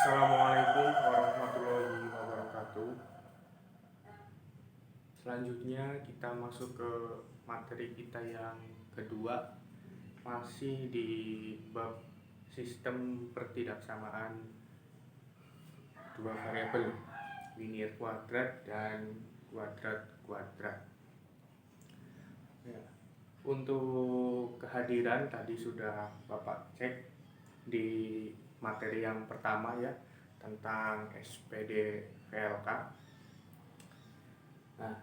Assalamualaikum warahmatullahi wabarakatuh. Selanjutnya kita masuk ke materi kita yang kedua, masih di bab sistem pertidaksamaan dua variabel, linear kuadrat dan kuadrat kuadrat. Ya. Untuk kehadiran tadi sudah Bapak cek di materi yang pertama ya, tentang SPD VLK. Nah,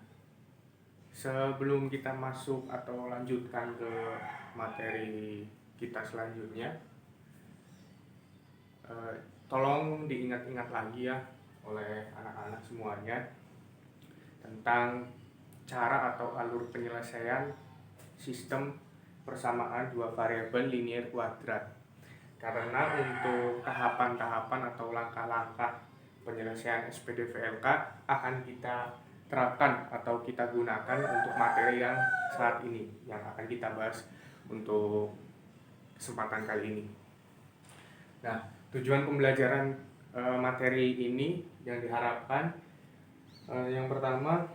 sebelum kita masuk atau lanjutkan ke materi kita selanjutnya, tolong diingat-ingat lagi ya oleh anak-anak semuanya tentang cara atau alur penyelesaian sistem persamaan dua variabel linear kuadrat. Karena untuk tahapan-tahapan atau langkah-langkah penyelesaian SPD VLK akan kita terapkan atau kita gunakan untuk materi yang saat ini yang akan kita bahas untuk kesempatan kali ini. Nah, tujuan pembelajaran materi ini yang diharapkan yang pertama,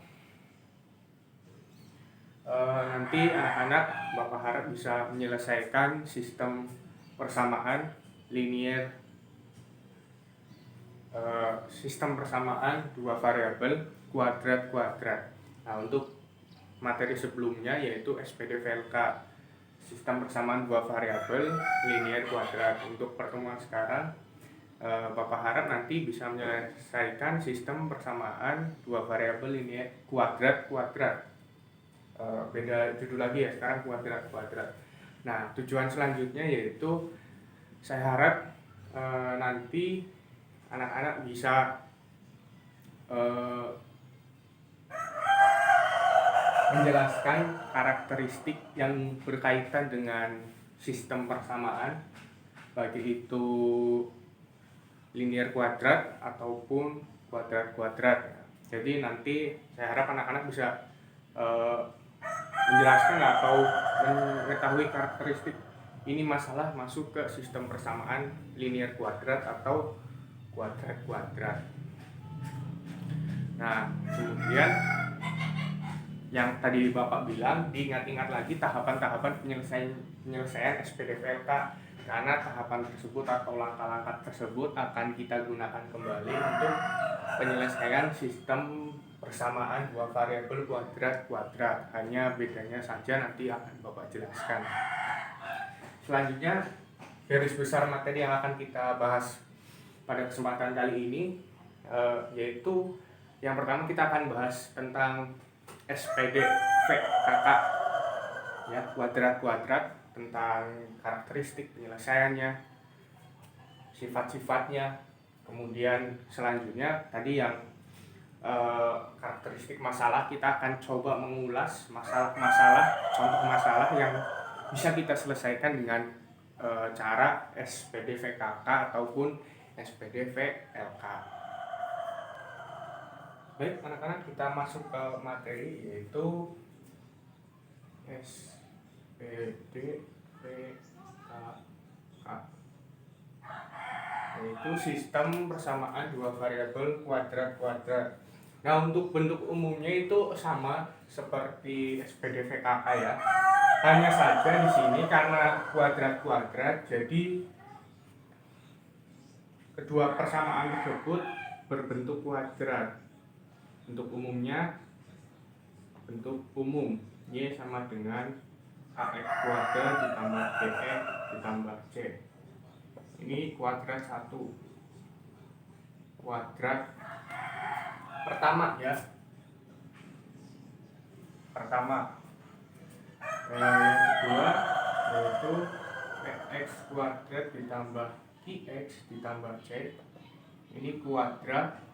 nanti anak-anak Bapak harap bisa menyelesaikan sistem persamaan linear sistem persamaan dua variabel kuadrat kuadrat. Nah, untuk materi sebelumnya yaitu SPD VLK sistem persamaan dua variabel linear kuadrat. Untuk pertemuan sekarang Bapak harap nanti bisa menyelesaikan sistem persamaan dua variabel linear kuadrat kuadrat. Beda judul lagi ya, sekarang kuadrat kuadrat. Nah, tujuan selanjutnya yaitu saya harap nanti anak-anak bisa menjelaskan karakteristik yang berkaitan dengan sistem persamaan, baik itu linear kuadrat ataupun kuadrat kuadrat. Jadi nanti saya harap anak-anak bisa menjelaskan atau mengetahui karakteristik ini masalah masuk ke sistem persamaan linear kuadrat atau kuadrat kuadrat. Nah, kemudian yang tadi Bapak bilang, diingat-ingat lagi tahapan-tahapan penyelesaian SPD VLK, karena tahapan tersebut atau langkah-langkah tersebut akan kita gunakan kembali untuk penyelesaian sistem persamaan dua variabel kuadrat kuadrat. Hanya bedanya saja nanti akan Bapak jelaskan. Selanjutnya, garis besar materi yang akan kita bahas pada kesempatan kali ini yaitu yang pertama kita akan bahas tentang SPD VKK ya, kuadrat kuadrat, tentang karakteristik penyelesaiannya, sifat-sifatnya. Kemudian selanjutnya tadi yang karakteristik masalah, kita akan coba mengulas masalah-masalah, contoh masalah yang bisa kita selesaikan dengan cara SPD VKK ataupun SPD VLK. Baik anak-anak, kita masuk ke materi yaitu SPD VKK, yaitu sistem persamaan dua variabel kuadrat kuadrat. Nah, untuk bentuk umumnya itu sama seperti SPD VKK ya. Hanya saja di sini karena kuadrat kuadrat, jadi kedua persamaan tersebut berbentuk kuadrat. Bentuk umumnya bentuk umum Y sama dengan AX kuadrat ditambah BX ditambah C. Ini kuadrat 1, kuadrat pertama ya, pertama. Yang kedua yaitu PX kuadrat ditambah QX ditambah C. Ini kuadrat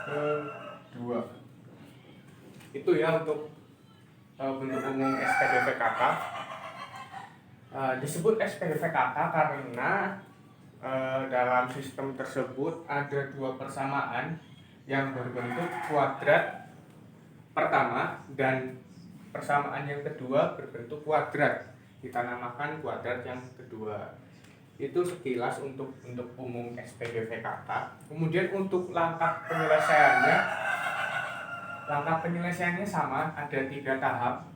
kedua. Itu ya untuk bentuk umum SPD VKK. Disebut SPD VKK karena dalam sistem tersebut ada dua persamaan yang berbentuk kuadrat pertama dan persamaan yang kedua berbentuk kuadrat. Kita namakan kuadrat yang kedua. Itu sekilas untuk umum SPDVKK. Kemudian untuk langkah penyelesaiannya sama, ada 3 tahap.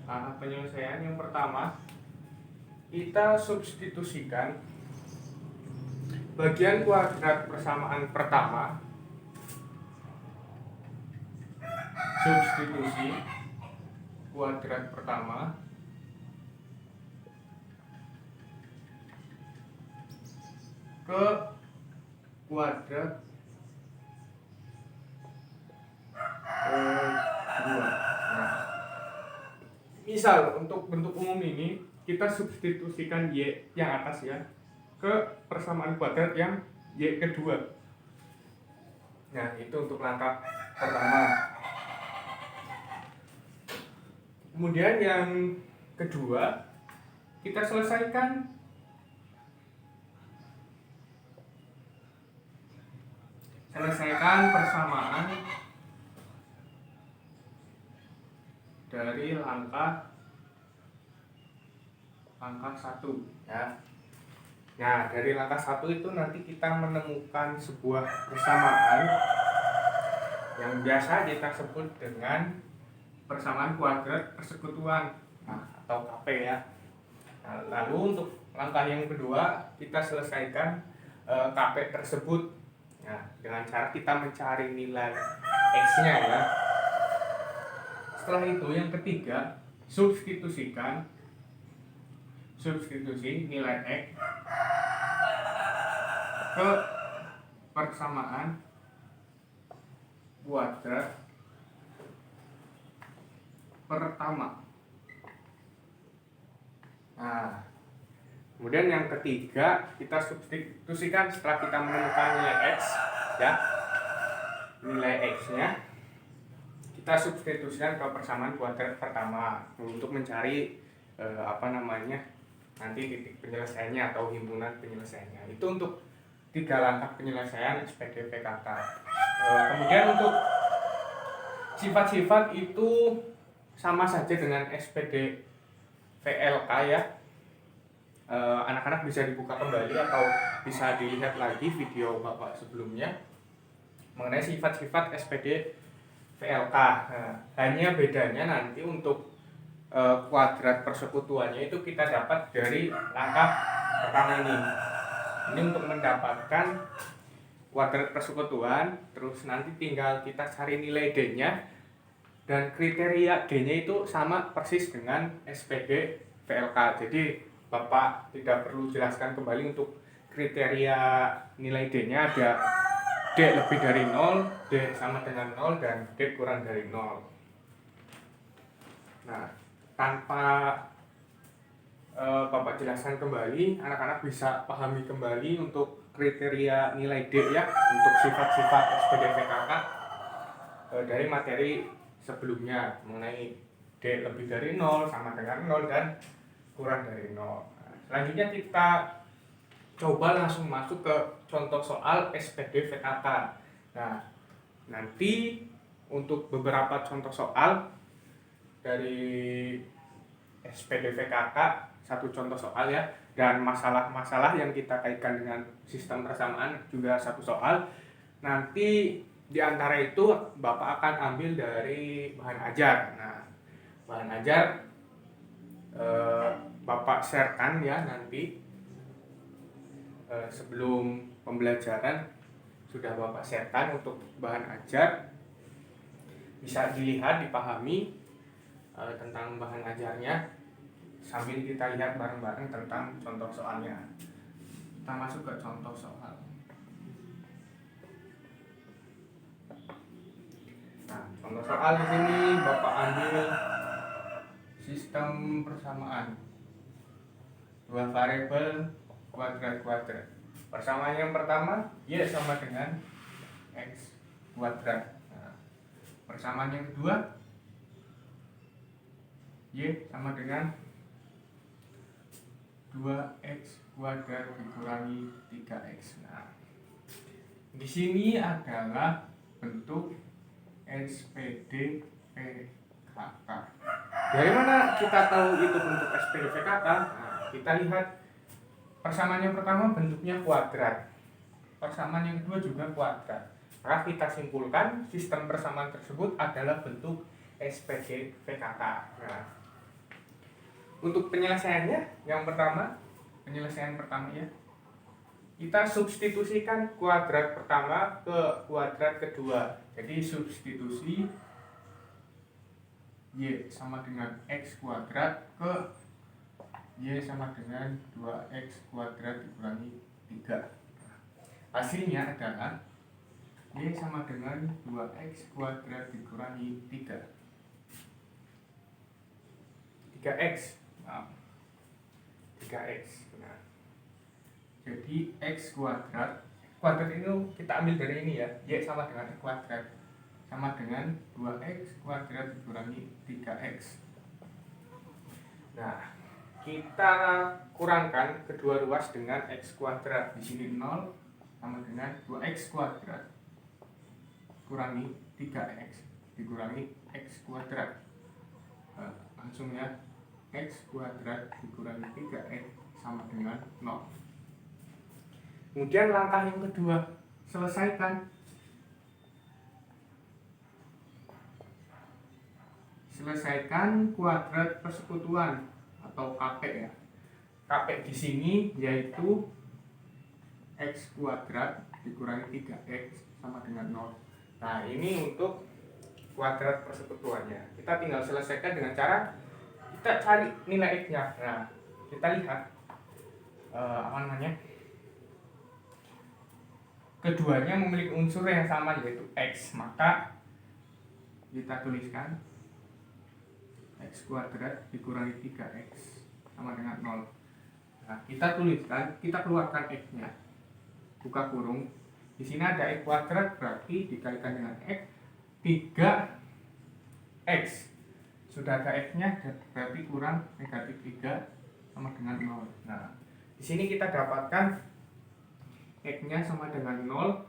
Langkah penyelesaian yang pertama, kita substitusikan bagian kuadrat persamaan pertama. Substitusi kuadrat pertama ke kuadrat kedua. Nah, misal untuk bentuk umum ini kita substitusikan Y yang atas ya ke persamaan kuadrat yang Y kedua. Nah, itu untuk langkah pertama. Kemudian yang kedua, kita selesaikan persamaan dari langkah 1 ya. Nah, dari langkah 1 itu nanti kita menemukan sebuah persamaan yang biasa kita sebut dengan persamaan kuadrat persekutuan, atau KP ya. Nah, lalu untuk langkah yang kedua, kita selesaikan KP tersebut. Nah, dengan cara kita mencari nilai X-nya ya. Setelah itu yang ketiga, substitusi nilai X ke persamaan kuadrat pertama. Nah, kemudian yang ketiga, kita substitusikan setelah kita menemukan nilai X ya. Nilai X-nya kita substitusikan ke persamaan kuadrat pertama untuk mencari nanti titik penyelesaiannya atau himpunan penyelesaiannya. Itu untuk 3 langkah penyelesaian SPDVKK. Kemudian untuk sifat-sifat itu sama saja dengan SPD VLK ya. Anak-anak bisa dibuka kembali atau bisa dilihat lagi video Bapak sebelumnya mengenai sifat-sifat SPD VLK. Hanya bedanya nanti untuk kuadrat persekutuannya itu kita dapat dari langkah pertama ini. Ini untuk mendapatkan kuadrat persekutuan, terus nanti tinggal kita cari nilai D-nya. Dan kriteria D-nya itu sama persis dengan SPD VLK. Jadi Bapak tidak perlu jelaskan kembali untuk kriteria nilai D-nya, ada D lebih dari 0, D sama dengan 0, dan D kurang dari 0. Nah, tanpa Bapak jelaskan kembali, anak-anak bisa pahami kembali untuk kriteria nilai D ya, untuk sifat-sifat SPD VKK dari materi sebelumnya mengenai D lebih dari 0, sama dengan 0, dan kurang dari 0. Nah, selanjutnya kita coba langsung masuk ke contoh soal SPD VKK. Nah, nanti untuk beberapa contoh soal dari SPD VKK, 1 contoh soal ya, dan masalah-masalah yang kita kaitkan dengan sistem persamaan juga 1 soal. Nanti di antara itu Bapak akan ambil dari bahan ajar. Nah, bahan ajar Bapak sharekan ya nanti sebelum pembelajaran sudah Bapak sharekan untuk bahan ajar. Bisa dilihat, dipahami tentang bahan ajarnya sambil kita lihat bareng-bareng tentang contoh soalnya. Kita masuk ke contoh soal. Nah, contoh soal di sini Bapak ambil sistem persamaan 2 variabel kuadrat-kuadrat. Persamaan yang pertama, Y sama dengan X kuadrat. Nah, persamaan yang kedua, Y sama dengan 2X kuadrat dikurangi 3X. Nah, Di sini adalah bentuk SPD VKK. Dari mana kita tahu itu bentuk SPD VKK? Nah, kita lihat persamaan yang pertama bentuknya kuadrat. Persamaan yang kedua juga kuadrat. Maka kita simpulkan sistem persamaan tersebut adalah bentuk SPD VKK. Nah, untuk penyelesaiannya, penyelesaian pertama ya, kita substitusikan kuadrat pertama ke kuadrat kedua. Jadi substitusi Y sama dengan X kuadrat ke Y sama dengan 2X kuadrat dikurangi 3. Hasilnya adalah Y sama dengan 2X kuadrat dikurangi 3. 3X. Nah, 3X. Nah, jadi X kuadrat itu kita ambil dari ini ya, Y sama dengan X kuadrat sama dengan 2X kuadrat dikurangi 3X. Nah, kita kurangkan kedua ruas dengan X kuadrat. Di sini 0 sama dengan 2X kuadrat kurangi 3X dikurangi X kuadrat. Nah, langsung ya, X kuadrat dikurangi 3X sama dengan 0. Kemudian langkah yang kedua, selesaikan kuadrat persekutuan atau KP ya. KP di sini yaitu X kuadrat dikurangi 3X sama dengan 0. Nah, ini untuk kuadrat persekutuannya. Kita tinggal selesaikan dengan cara kita cari nilai X-nya. Nah, kita lihat keduanya memiliki unsur yang sama yaitu X, maka kita tuliskan X kuadrat dikurangi 3X sama dengan 0. Nah, kita keluarkan X-nya, buka kurung. Di sini ada X kuadrat, berarti dikalikan dengan X 3X. Sudah ada X-nya, berarti kurang negatif 3 sama dengan 0. Nah, di sini kita dapatkan X-nya sama dengan 0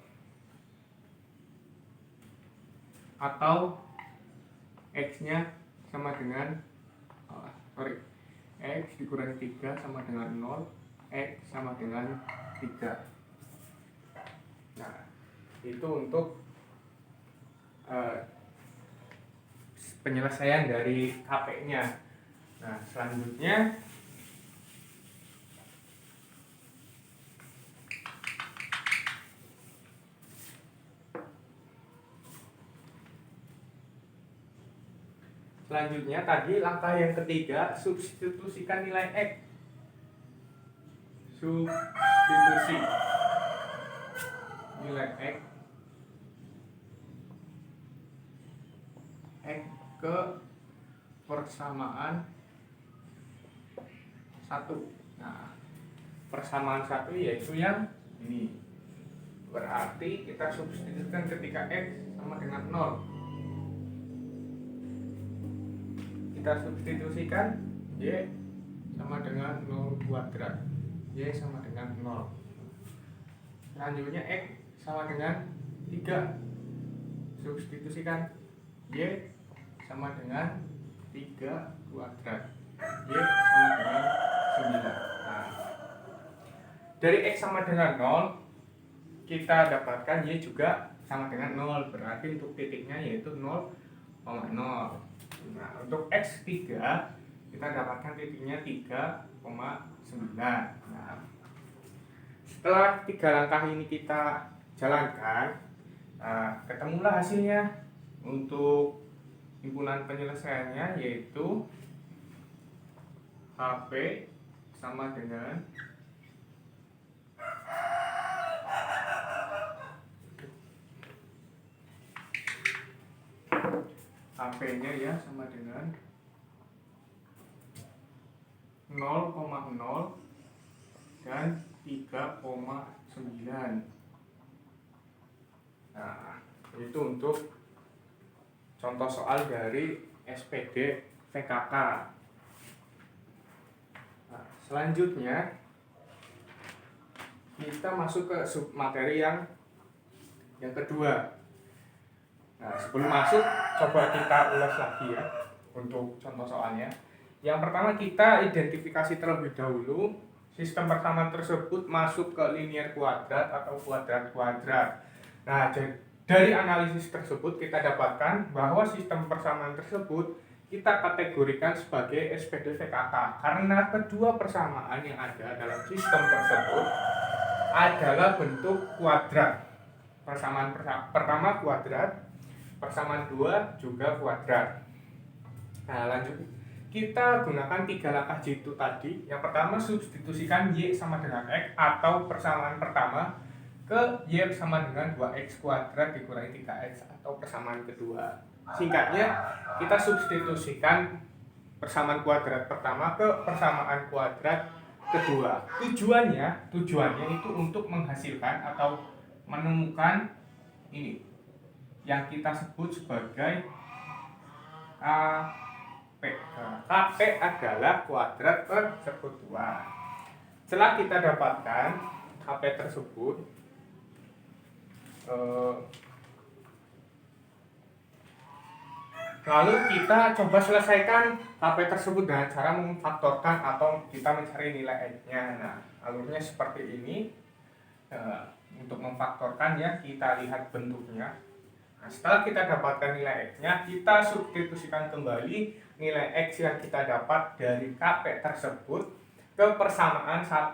atau X-nya sama dengan X dikurangi 3 sama dengan 0, X sama dengan 3. Nah, itu untuk penyelesaian dari KP-nya. Nah, selanjutnya tadi langkah yang ketiga, substitusikan nilai X. Substitusi nilai X ke persamaan 1. Nah, persamaan 1 yaitu yang ini. Berarti kita substitusikan ketika X sama dengan 0. Kita substitusikan Y sama dengan 0 kuadrat, Y sama dengan 0. Selanjutnya X sama dengan 3. Substitusikan Y sama dengan 3 kuadrat, Y sama dengan 9. Nah, dari X sama dengan 0 kita dapatkan Y juga sama dengan 0, berarti untuk titiknya yaitu 0,0. Nah, untuk X3 kita dapatkan titiknya 3,9. Nah, setelah 3 langkah ini kita jalankan, ketemulah hasilnya. Untuk himpunan penyelesaiannya yaitu HP sama dengan HP-nya ya sama dengan 0,0 dan 3,9. Nah, itu untuk contoh soal dari SPD VKK. Nah, selanjutnya kita masuk ke submateri yang yang kedua. Nah, sebelum masuk coba kita ulas lagi ya untuk contoh soalnya. Yang pertama, kita identifikasi terlebih dahulu sistem persamaan tersebut masuk ke linear kuadrat atau kuadrat-kuadrat. Nah, dari analisis tersebut kita dapatkan bahwa sistem persamaan tersebut kita kategorikan sebagai SPDVKK karena kedua persamaan yang ada dalam sistem tersebut adalah bentuk kuadrat. Persamaan pertama kuadrat, persamaan dua juga kuadrat. Nah, lanjut. Kita gunakan 3 langkah jitu tadi. Yang pertama, substitusikan Y sama dengan X atau persamaan pertama ke Y sama dengan 2X kuadrat dikurangi 3X atau persamaan kedua. Singkatnya, kita substitusikan persamaan kuadrat pertama ke persamaan kuadrat kedua. Tujuannya itu untuk menghasilkan atau menemukan ini yang kita sebut sebagai KP. KP adalah kuadrat persekutuan. Setelah kita dapatkan KP tersebut, lalu kita coba selesaikan KP tersebut dengan cara memfaktorkan atau kita mencari nilai X-nya. Nah, alurnya seperti ini. Untuk memfaktorkan ya, kita lihat bentuknya. Nah, setelah kita dapatkan nilai X-nya, kita substitusikan kembali nilai X yang kita dapat dari KP tersebut ke persamaan 1.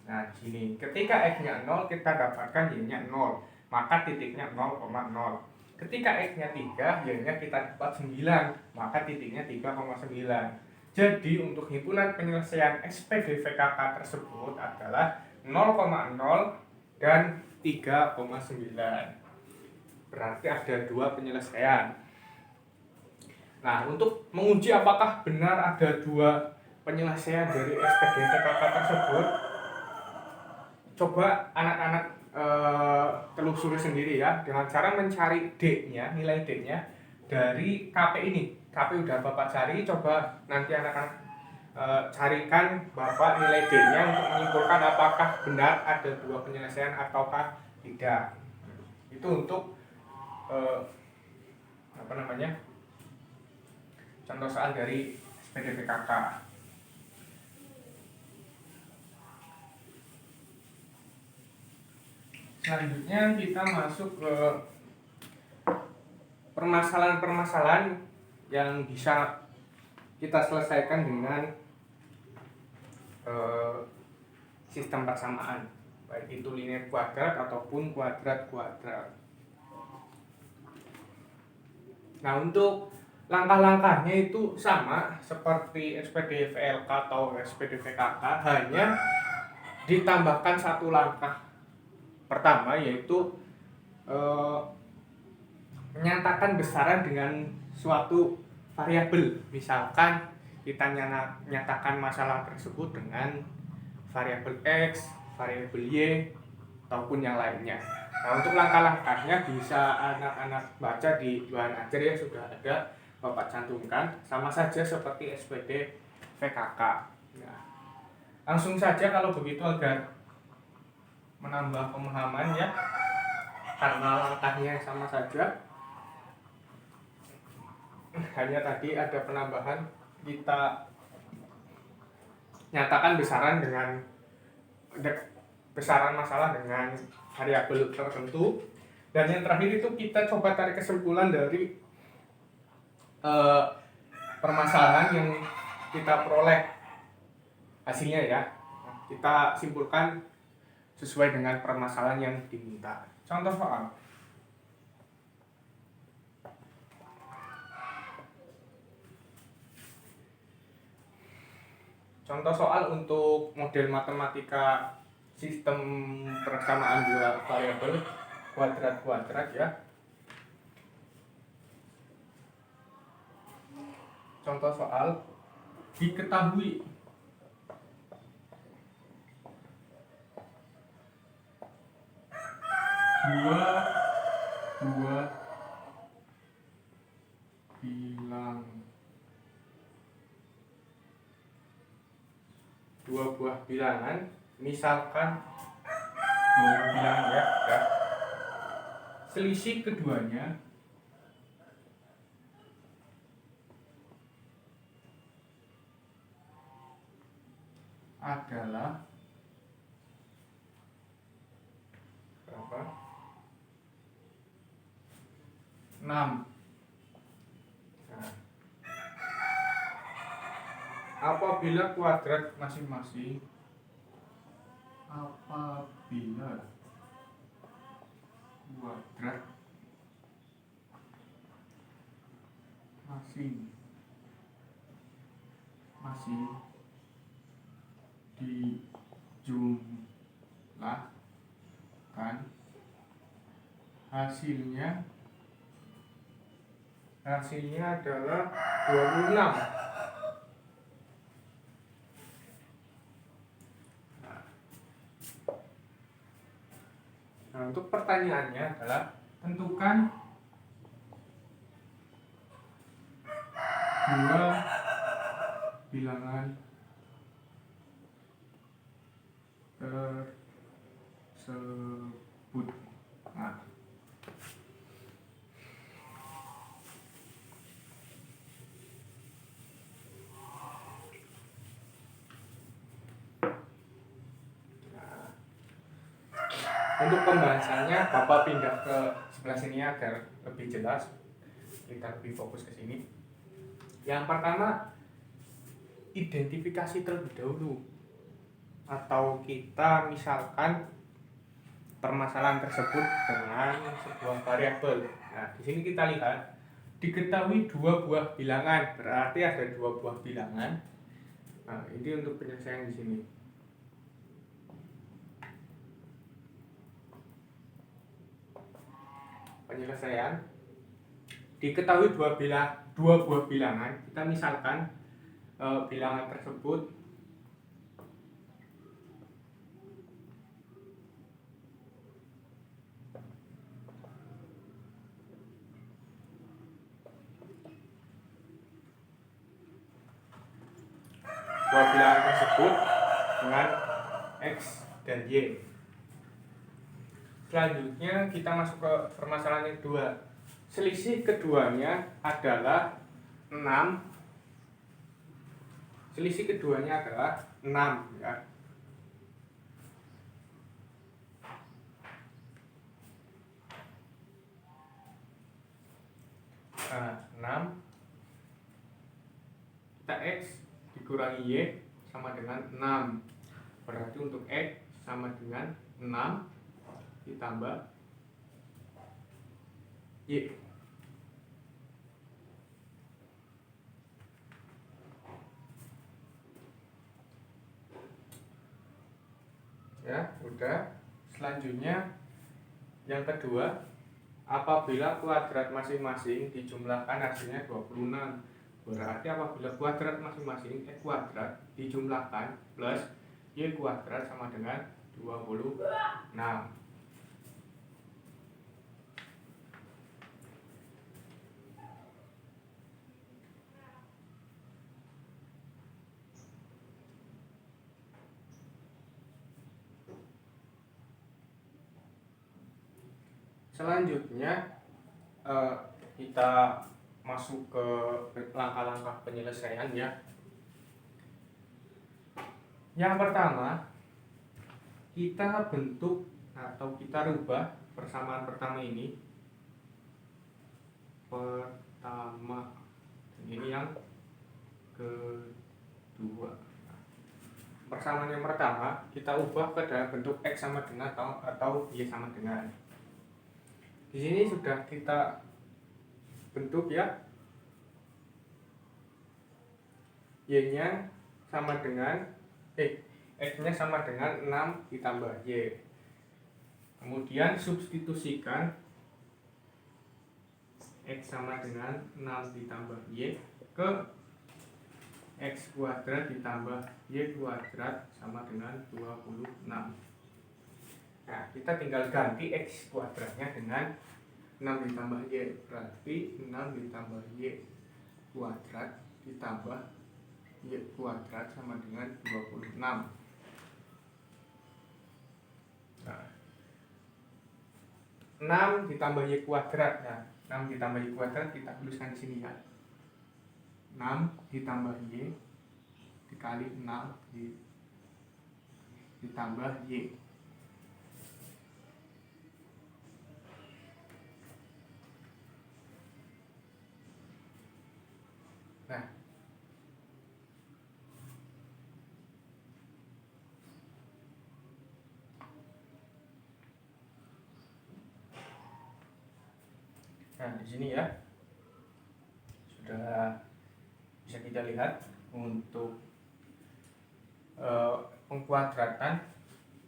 Nah, gini, ketika X-nya 0, kita dapatkan Y-nya 0, maka titiknya 0,0. Ketika X-nya 3, Y-nya kita dapat 9, maka titiknya 3,9. Jadi, untuk himpunan penyelesaian SPDVKK tersebut adalah 0,0 dan 3,9. Berarti ada 2 penyelesaian. Nah, untuk menguji apakah benar ada 2 penyelesaian dari SPDVKK tersebut, coba anak-anak telusuri sendiri ya, dengan cara mencari D-nya, nilai D-nya dari KP ini. KP udah Bapak cari, coba nanti anak-anak carikan Bapak nilai D-nya untuk menyimpulkan apakah benar ada 2 penyelesaian ataukah tidak. Itu untuk contoh soal dari SPDVKK. Selanjutnya kita masuk ke permasalahan-permasalahan yang bisa kita selesaikan dengan sistem persamaan, baik itu linear kuadrat ataupun kuadrat-kuadrat. Nah, untuk langkah-langkahnya itu sama seperti SPDVLK atau SPDVKK, hanya ditambahkan 1 langkah pertama, yaitu menyatakan besaran dengan suatu variabel. Misalkan kita nyatakan masalah tersebut dengan variabel X, variabel Y, ataupun yang lainnya. Nah, untuk langkah-langkahnya bisa anak-anak baca di bahan ajar yang sudah ada Bapak cantumkan, sama saja seperti SPD VKK. Nah, langsung saja kalau begitu agar menambah pemahaman ya, karena langkahnya sama saja. Hanya tadi ada penambahan, kita nyatakan besaran masalah dengan variabel tertentu, dan yang terakhir itu kita coba tarik kesimpulan dari permasalahan yang kita peroleh hasilnya ya. Kita simpulkan sesuai dengan permasalahan yang diminta. Contoh soal. Contoh soal untuk model matematika sistem persamaan 2 variabel kuadrat-kuadrat ya. Contoh soal, diketahui dua buah bilangan, misalkan 2 bilangan ya. selisih keduanya adalah berapa? 6. Nah, apabila kuadrat masing-masing dijumlahkan, hasilnya adalah 26. Nah, untuk pertanyaannya adalah tentukan dua bilangan tersebut. Nah, untuk pembahasannya Bapak pindah ke sebelah sini agar lebih jelas, kita lebih fokus ke sini. Yang pertama, identifikasi terlebih dahulu, atau kita misalkan permasalahan tersebut dengan sebuah variabel. Nah, di sini kita lihat diketahui 2 buah bilangan, berarti ada 2 buah bilangan. Nah, ini untuk penyelesaian di sini. Penyelesaian diketahui 2 buah bilangan. Kita misalkan bilangan tersebut dengan X dan Y. Selanjutnya kita masuk ke permasalahan yang kedua. Selisih keduanya adalah 6. Selisih keduanya adalah 6 ya. Nah, 6 kita X dikurangi Y sama dengan 6. Berarti untuk X sama dengan 6 ditambah Y. Ya, udah. Selanjutnya yang kedua, apabila kuadrat masing-masing dijumlahkan hasilnya 26. Berarti apabila kuadrat masing-masing X kuadrat dijumlahkan plus Y kuadrat sama dengan 26. Selanjutnya kita masuk ke langkah-langkah penyelesaian ya. Yang pertama, kita bentuk atau kita rubah persamaan pertama ini. Ini yang kedua. Persamaan yang pertama kita ubah ke dalam bentuk X sama dengan atau Y sama dengan. Di sini sudah kita bentuk ya. Y-nya sama dengan X-nya sama dengan 6 ditambah Y. Kemudian substitusikan X sama dengan 6 ditambah Y ke X kuadrat ditambah Y kuadrat sama dengan 26. Nah, kita tinggal ganti X kuadratnya dengan 6 ditambah Y. Berarti 6 ditambah Y kuadrat ditambah Y kuadrat sama dengan 26. Nah, 6 ditambah Y kuadrat. Nah, 6 ditambah Y kuadrat kita tuliskan di sini ya. 6 ditambah Y dikali 6 ditambah Y. Nah, di sini ya sudah bisa kita lihat untuk pengkuadratan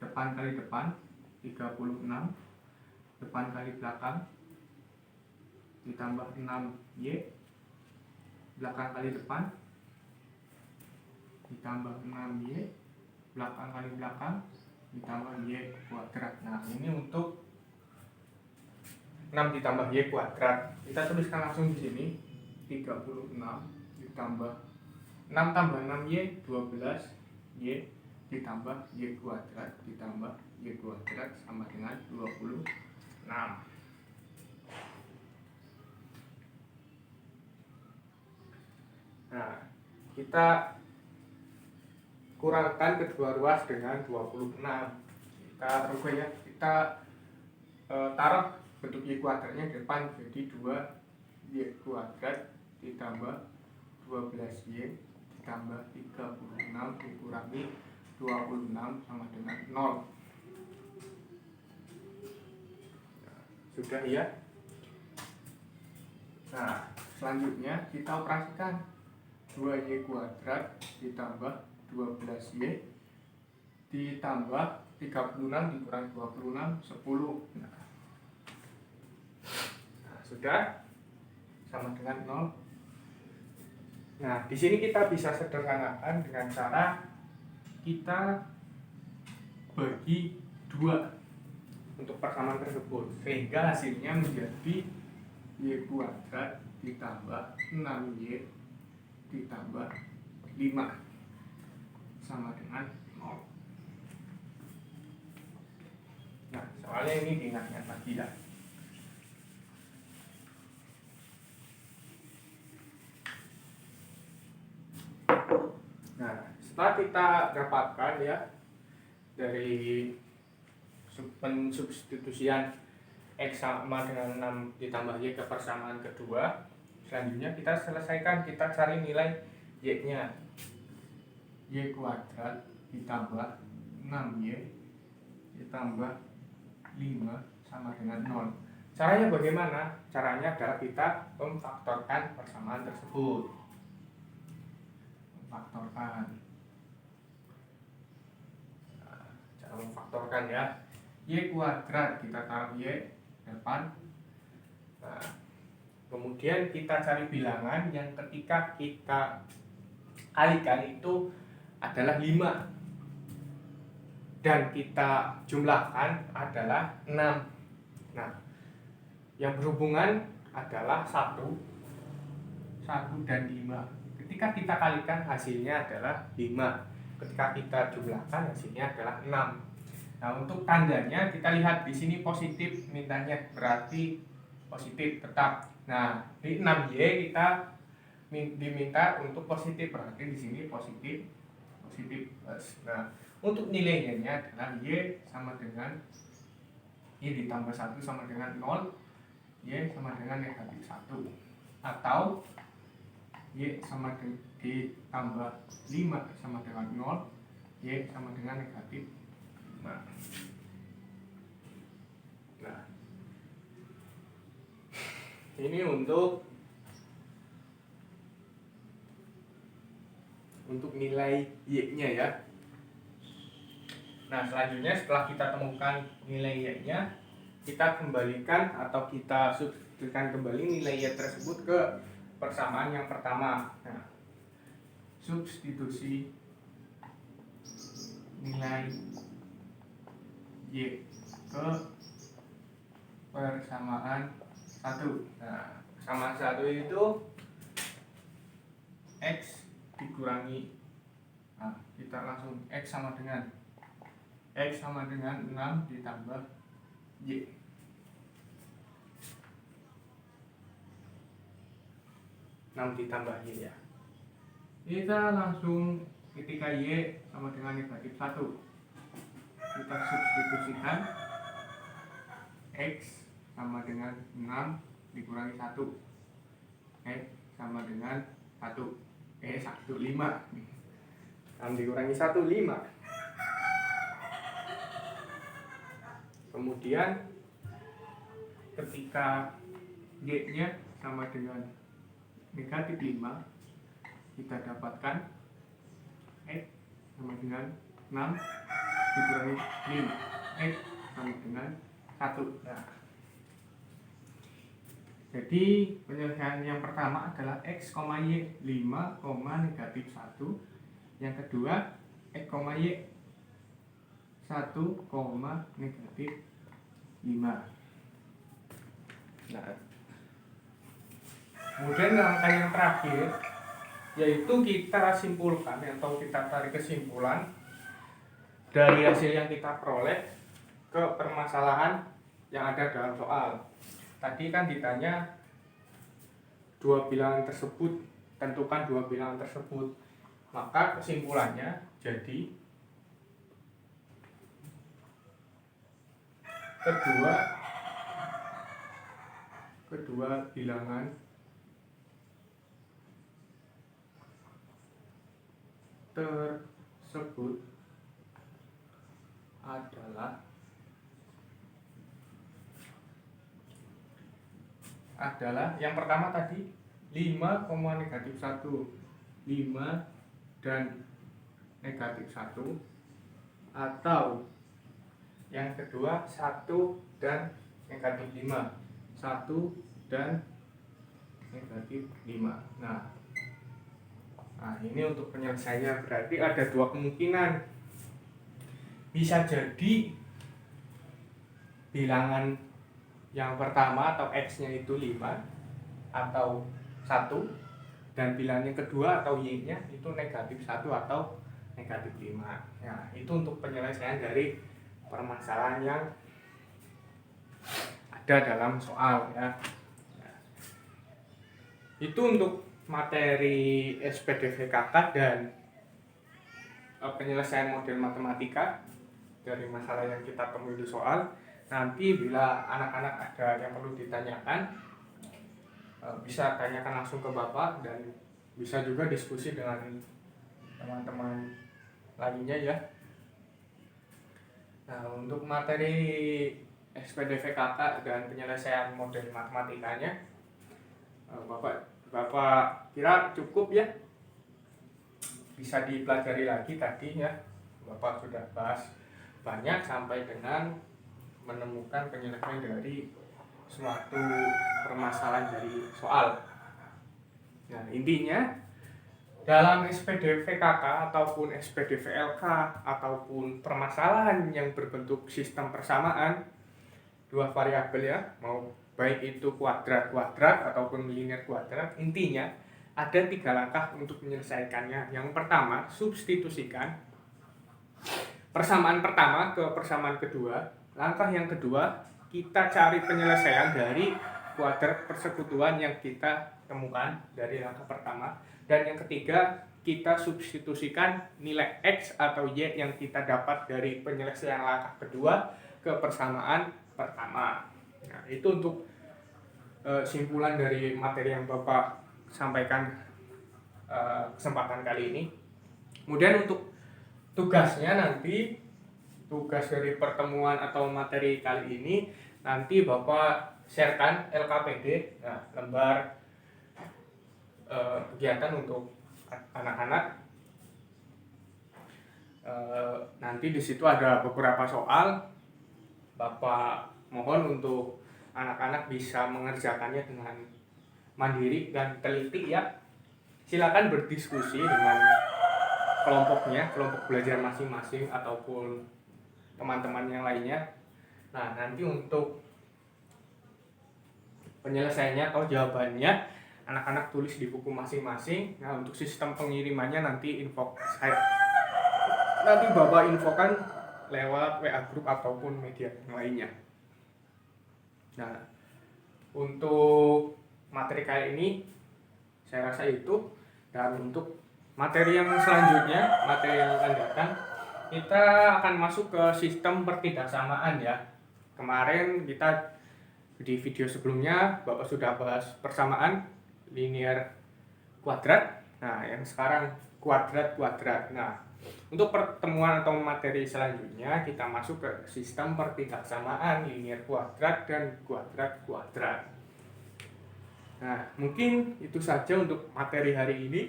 depan kali depan 36, depan kali belakang ditambah 6Y, belakang kali depan ditambah 6Y, belakang kali belakang ditambah Y kuadrat. Nah, ini untuk 6 ditambah Y kuadrat. Kita tuliskan langsung di sini 36 ditambah 6 tambah 6Y 12Y ditambah Y kuadrat ditambah Y kuadrat sama dengan 26. Nah, kita kurangkan kedua ruas dengan 26. Kita rubah ya, kita taruh bentuk Y kuadratnya di depan, jadi 2Y kuadrat ditambah 12Y ditambah 36 dikurangi 26 sama dengan 0. Nah, sudah ya. Nah, selanjutnya kita operasikan 2Y kuadrat ditambah 12Y ditambah 36 dikurangi 26 10. Nah, sudah sama dengan 0. Nah, di sini kita bisa sederhanakan dengan cara kita bagi 2 untuk persamaan tersebut, sehingga hasilnya menjadi Y kuadrat ditambah 6Y ditambah 5 sama dengan 0. Nah, soalnya ini diingat-ingat lagi ya. Nah, setelah kita dapatkan ya dari pensubstitusian X sama dengan 6 ditambah Y ke persamaan kedua, selanjutnya kita selesaikan, kita cari nilai Y-nya. Y kuadrat ditambah 6Y ditambah 5 sama dengan 0. Caranya bagaimana? Caranya adalah kita memfaktorkan persamaan tersebut. Memfaktorkan. Nah, cara memfaktorkan ya. Y kuadrat kita taruh Y depan. Nah, kemudian kita cari bilangan yang ketika kita kalikan itu adalah 5 dan kita jumlahkan adalah 6. Nah, yang berhubungan adalah 1 dan 5. Ketika kita kalikan hasilnya adalah 5. Ketika kita jumlahkan hasilnya adalah 6. Nah, untuk tandanya kita lihat di sini positif mintanya, berarti positif tetap. Nah, di 6Y kita diminta untuk positif, berarti di sini positif plus. Nah, untuk nilainya adalah Y sama dengan Y ditambah 1 sama dengan 0, Y sama dengan negatif 1, atau Y sama ditambah 5 sama dengan 0, Y sama dengan negatif 5. Nah, ini untuk nilai Y-nya ya. Nah, selanjutnya setelah kita temukan nilai Y-nya, kita kembalikan atau kita substitusikan kembali nilai Y tersebut ke persamaan yang pertama. Nah, substitusi nilai Y ke persamaan 1. Nah, persamaan 1 itu X dikurangi, nah, kita langsung X sama dengan 6 ditambah Y. 6 ditambah Y ya. Kita langsung ketika Y sama dengan negatif 1, kita substitusikan X sama dengan 6 dikurangi 1, X sama dengan 1, 5. 6 dikurangi 1, 5. Kemudian ketika Y nya sama dengan negatif 5, kita dapatkan X sama dengan 6 dikurangi 5, X sama dengan 1. Nah, jadi penyelesaian yang pertama adalah X, Y 5, negatif 1. Yang kedua X, Y 1, negatif 5. Nah, kemudian langkah yang terakhir yaitu kita simpulkan atau kita tarik kesimpulan dari hasil yang kita peroleh ke permasalahan yang ada dalam soal. Tadi kan ditanya dua bilangan tersebut, tentukan dua bilangan tersebut. Maka kesimpulannya jadi kedua bilangan tersebut adalah yang pertama tadi 5, negatif 1, 5 dan negatif 1, atau yang kedua 1 dan negatif 5, 1 dan negatif 5. Nah, ini untuk penyelesaiannya berarti ada dua kemungkinan. Bisa jadi bilangan yang pertama atau X-nya itu 5 atau 1, dan bilangan yang kedua atau Y-nya itu negatif 1 atau negatif 5. Nah, itu untuk penyelesaian dari permasalahan yang ada dalam soal ya. Nah, itu untuk materi SPDVKK dan penyelesaian model matematika dari masalah yang kita temui di soal. Nanti bila anak-anak ada yang perlu ditanyakan, bisa tanyakan langsung ke Bapak dan bisa juga diskusi dengan teman-teman lainnya ya. Nah, untuk materi SPDVKK dan penyelesaian model matematikanya, Bapak kira cukup ya? Bisa dipelajari lagi tadi ya. Bapak sudah bahas banyak sampai dengan menemukan penyelesaian dari suatu permasalahan dari soal. Nah, intinya dalam SPDVKK ataupun SPDVLK ataupun permasalahan yang berbentuk sistem persamaan dua variabel ya, mau baik itu kuadrat-kuadrat ataupun linear kuadrat, intinya ada 3 langkah untuk menyelesaikannya. Yang pertama, substitusikan persamaan pertama ke persamaan kedua. Langkah yang kedua, kita cari penyelesaian dari kuadrat persekutuan yang kita temukan dari langkah pertama. Dan yang ketiga, kita substitusikan nilai X atau Y yang kita dapat dari penyelesaian langkah kedua ke persamaan pertama. Nah, itu untuk simpulan dari materi yang Bapak sampaikan kesempatan kali ini. Kemudian untuk tugasnya nanti, tugas dari pertemuan atau materi kali ini nanti Bapak sharekan LKPD, lembar kegiatan untuk anak-anak. Nanti di situ ada beberapa soal. Bapak mohon untuk anak-anak bisa mengerjakannya dengan mandiri dan teliti ya. Silakan berdiskusi dengan kelompoknya, kelompok belajar masing-masing ataupun teman-teman yang lainnya. Nah, nanti untuk penyelesaiannya atau jawabannya anak-anak tulis di buku masing-masing. Nah, untuk sistem pengirimannya nanti Bapak infokan lewat WA group ataupun media yang lainnya. Nah, untuk materi kali ini Saya rasa itu. Dan untuk materi yang selanjutnya, materi yang akan datang, kita akan masuk ke sistem pertidaksamaan ya. Kemarin kita di video sebelumnya Bapak sudah bahas persamaan linear kuadrat. Nah, yang sekarang kuadrat. Nah, untuk pertemuan atau materi selanjutnya kita masuk ke sistem pertidaksamaan linear kuadrat dan kuadrat. Nah, mungkin itu saja untuk materi hari ini.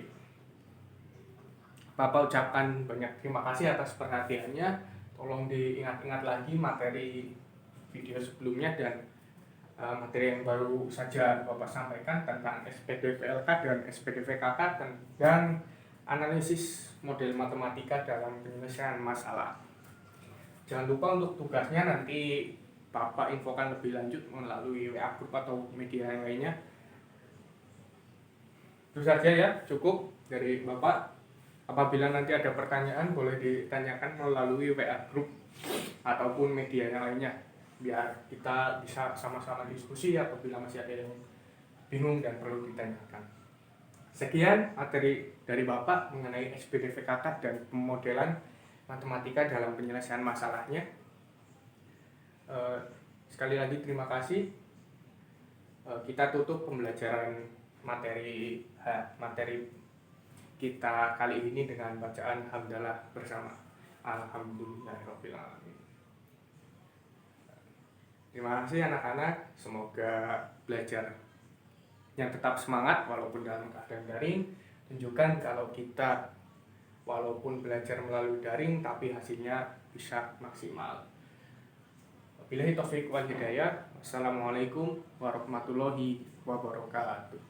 Bapak ucapkan banyak terima kasih atas perhatiannya. Tolong diingat-ingat lagi materi video sebelumnya dan materi yang baru saja Bapak sampaikan tentang SPDVLK dan SPDVKK dan analisis model matematika dalam penyelesaian masalah. Jangan lupa untuk tugasnya nanti Bapak infokan lebih lanjut melalui WA group atau media yang lainnya. Itu saja ya, cukup dari Bapak. Apabila nanti ada pertanyaan boleh ditanyakan melalui WA group ataupun media yang lainnya, biar kita bisa sama-sama diskusi apabila masih ada yang bingung dan perlu ditanyakan. Sekian materi dari Bapak mengenai SPDVKK dan pemodelan matematika dalam penyelesaian masalahnya. Sekali lagi terima kasih. Kita tutup pembelajaran materi kita kali ini dengan bacaan hamdalah bersama. Alhamdulillahirabbil alamin. Terima kasih anak-anak, semoga belajarnya tetap semangat walaupun dalam keadaan daring. Tunjukkan kalau kita walaupun belajar melalui daring tapi hasilnya bisa maksimal. Wabillahi taufiq wal hidayah. Wassalamualaikum warahmatullahi wabarakatuh.